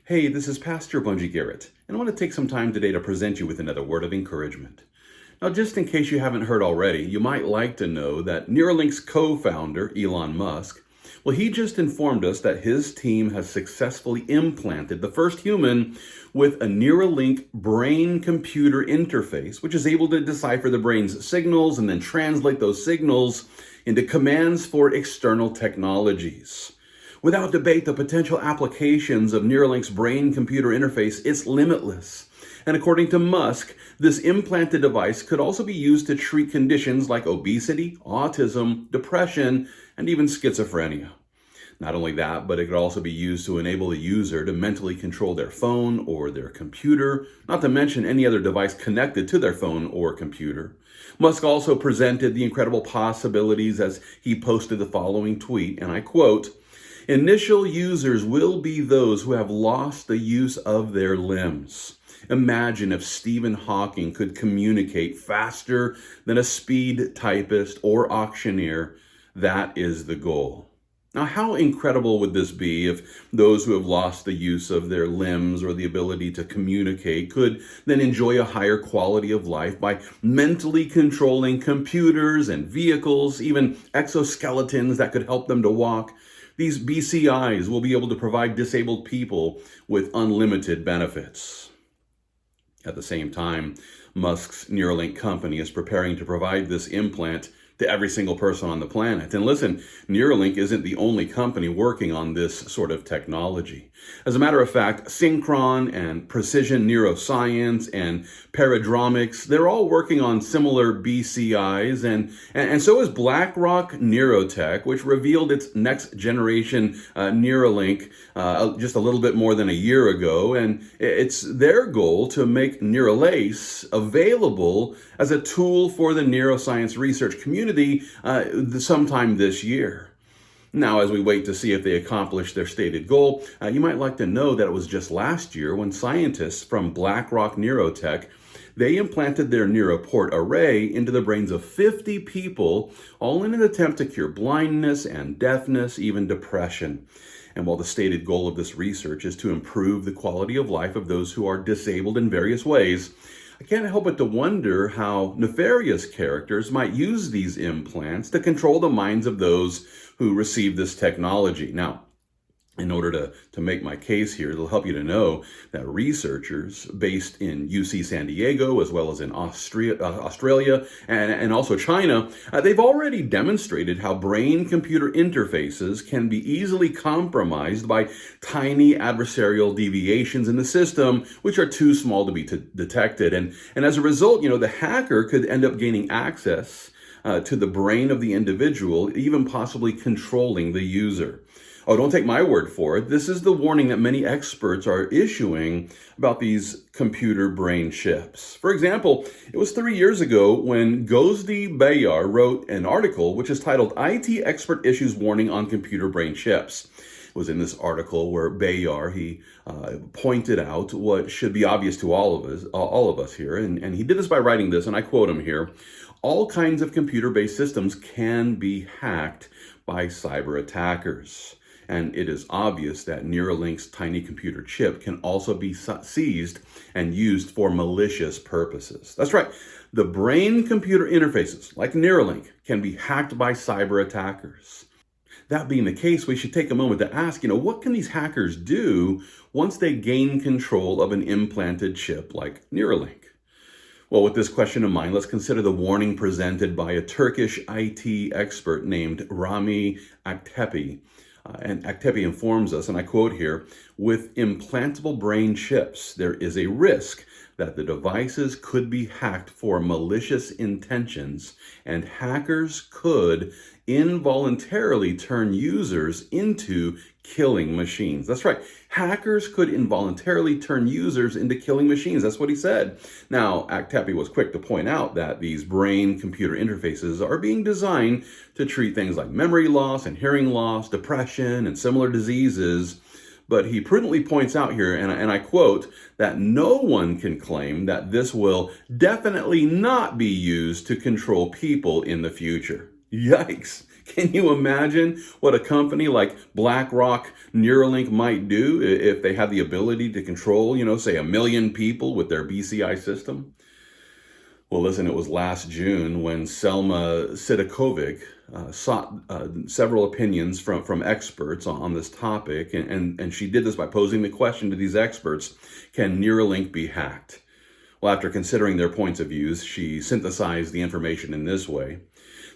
Hey, this is Pastor Bunjee Garrett, and I want to take some time today to present you with another word of encouragement. Now, just in case you haven't heard already, you might like to know that Neuralink's co-founder, Elon Musk, he just informed us that his team has successfully implanted the first human with a Neuralink brain-computer interface, which is able to decipher the brain's signals and then translate those signals into commands for external technologies. Without debate, the potential applications of Neuralink's brain-computer interface is limitless. And according to Musk, this implanted device could also be used to treat conditions like obesity, autism, depression, and even schizophrenia. Not only that, but it could also be used to enable the user to mentally control their phone or their computer, not to mention any other device connected to their phone or computer. Musk also presented the incredible possibilities as he posted the following tweet, and I quote, "Initial users will be those who have lost the use of their limbs. Imagine if Stephen Hawking could communicate faster than a speed typist or auctioneer. That is the goal." Now, how incredible would this be if those who have lost the use of their limbs or the ability to communicate could then enjoy a higher quality of life by mentally controlling computers and vehicles, even exoskeletons that could help them to walk? These BCIs will be able to provide disabled people with unlimited benefits. At the same time, Musk's Neuralink company is preparing to provide this implant to every single person on the planet. And listen, Neuralink isn't the only company working on this sort of technology. As a matter of fact, Synchron and Precision Neuroscience and Paradromics, they're all working on similar BCIs, and so is BlackRock Neurotech, which revealed its next generation Neuralink just a little bit more than a year ago, and it's their goal to make Neuralace available as a tool for the neuroscience research community sometime this year. Now, as we wait to see if they accomplish their stated goal, you might like to know that it was just last year when scientists from BlackRock Neurotech, they implanted their Neuroport array into the brains of 50 people, all in an attempt to cure blindness and deafness, even depression. And while the stated goal of this research is to improve the quality of life of those who are disabled in various ways, I can't help but to wonder how nefarious characters might use these implants to control the minds of those who receive this technology. Now, in order to make my case here, it'll help you to know that researchers based in UC San Diego, as well as in Australia and also China, they've already demonstrated how brain-computer interfaces can be easily compromised by tiny adversarial deviations in the system, which are too small to be detected. And as a result, the hacker could end up gaining access to the brain of the individual, even possibly controlling the user. Oh, don't take my word for it. This is the warning that many experts are issuing about these computer brain chips. For example, it was 3 years ago when Gozdi Bayar wrote an article which is titled "IT Expert Issues Warning on Computer Brain Chips." It was in this article where Bayar, he pointed out what should be obvious to all of us here. And he did this by writing this, and I quote him here: "All kinds of computer-based systems can be hacked by cyber attackers. And it is obvious that Neuralink's tiny computer chip can also be seized and used for malicious purposes." That's right. The brain-computer interfaces, like Neuralink, can be hacked by cyber attackers. That being the case, we should take a moment to ask, what can these hackers do once they gain control of an implanted chip like Neuralink? Well, with this question in mind, let's consider the warning presented by a Turkish IT expert named Rami Aktepe. And Aktepe informs us, and I quote here, "With implantable brain chips, there is a risk that the devices could be hacked for malicious intentions, and hackers could involuntarily turn users into killing machines." That's right. Hackers could involuntarily turn users into killing machines. That's what he said. Now, Aktepe was quick to point out that these brain-computer interfaces are being designed to treat things like memory loss and hearing loss, depression, and similar diseases. But he prudently points out here, and I quote, that no one can claim that this will definitely not be used to control people in the future. Yikes. Can you imagine what a company like BlackRock Neuralink might do if they had the ability to control, say 1 million people with their BCI system? Well, listen, it was last June when Selma Sidikovic sought several opinions from experts on this topic, and she did this by posing the question to these experts: can Neuralink be hacked? Well, after considering their points of views, she synthesized the information in this way.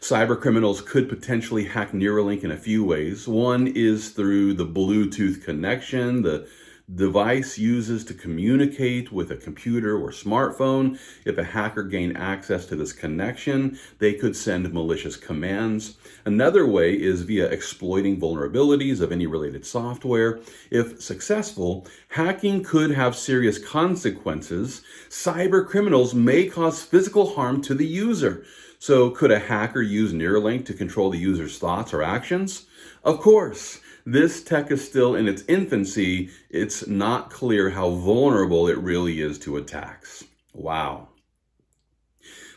Cyber criminals could potentially hack Neuralink in a few ways. One is through the Bluetooth connection the device uses to communicate with a computer or smartphone. If a hacker gained access to this connection, they could send malicious commands. Another way is via exploiting vulnerabilities of any related software. If successful, hacking could have serious consequences. Cyber criminals may cause physical harm to the user. So could a hacker use Neuralink to control the user's thoughts or actions? Of course. This tech is still in its infancy. It's not clear how vulnerable it really is to attacks. Wow.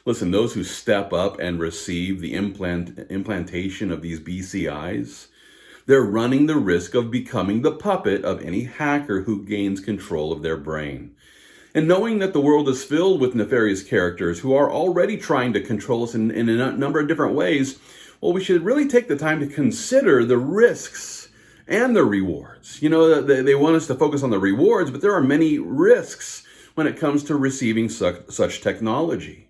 Listen, those who step up and receive the implantation of these BCIs, they're running the risk of becoming the puppet of any hacker who gains control of their brain. And knowing that the world is filled with nefarious characters who are already trying to control us in a number of different ways, well, we should really take the time to consider the risks and the rewards. They want us to focus on the rewards, but there are many risks when it comes to receiving such technology.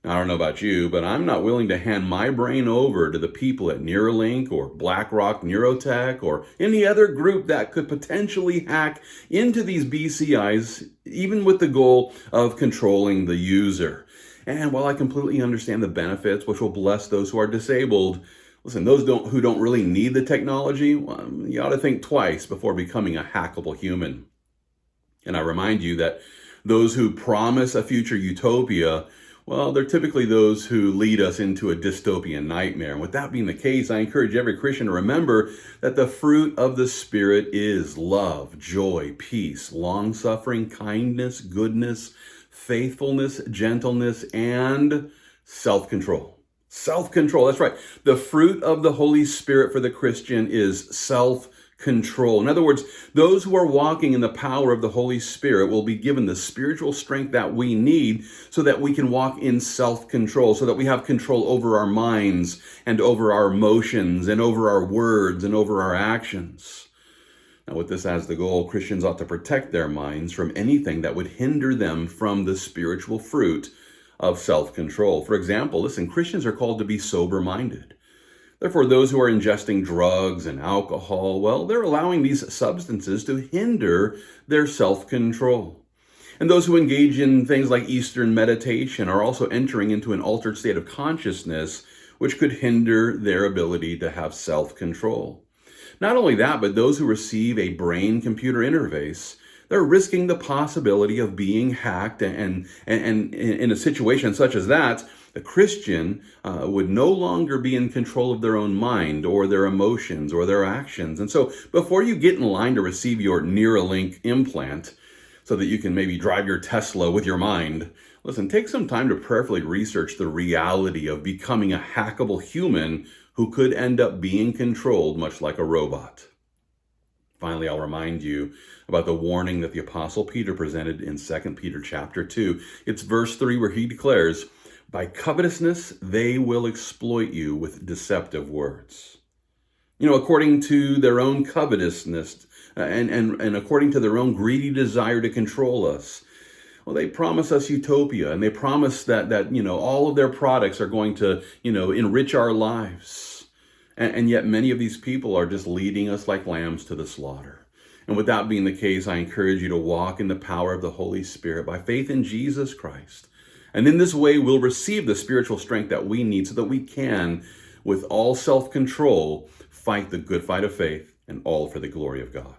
Now, I don't know about you, but I'm not willing to hand my brain over to the people at Neuralink or BlackRock Neurotech or any other group that could potentially hack into these BCIs, even with the goal of controlling the user. And while I completely understand the benefits, which will bless those who are disabled, listen, those who don't really need the technology, well, you ought to think twice before becoming a hackable human. And I remind you that those who promise a future utopia, well, they're typically those who lead us into a dystopian nightmare. And with that being the case, I encourage every Christian to remember that the fruit of the Spirit is love, joy, peace, long-suffering, kindness, goodness, faithfulness, gentleness, and self-control. Self-control, that's right. The fruit of the Holy Spirit for the Christian is self-control. In other words, those who are walking in the power of the Holy Spirit will be given the spiritual strength that we need so that we can walk in self-control, so that we have control over our minds and over our emotions and over our words and over our actions. Now, with this as the goal, Christians ought to protect their minds from anything that would hinder them from the spiritual fruit of self-control. For example, listen, Christians are called to be sober-minded. Therefore, those who are ingesting drugs and alcohol, well, they're allowing these substances to hinder their self-control. And those who engage in things like Eastern meditation are also entering into an altered state of consciousness, which could hinder their ability to have self-control. Not only that, but those who receive a brain-computer interface, they're risking the possibility of being hacked, and in a situation such as that, the Christian would no longer be in control of their own mind or their emotions or their actions. And so before you get in line to receive your Neuralink implant so that you can maybe drive your Tesla with your mind, listen, take some time to prayerfully research the reality of becoming a hackable human who could end up being controlled much like a robot. Finally, I'll remind you about the warning that the Apostle Peter presented in 2 Peter chapter 2. It's verse 3 where he declares, "By covetousness they will exploit you with deceptive words." According to their own covetousness and according to their own greedy desire to control us. Well, they promise us utopia, and they promise that all of their products are going to, enrich our lives. And yet many of these people are just leading us like lambs to the slaughter. And with that being the case, I encourage you to walk in the power of the Holy Spirit by faith in Jesus Christ. And in this way, we'll receive the spiritual strength that we need so that we can, with all self-control, fight the good fight of faith, and all for the glory of God.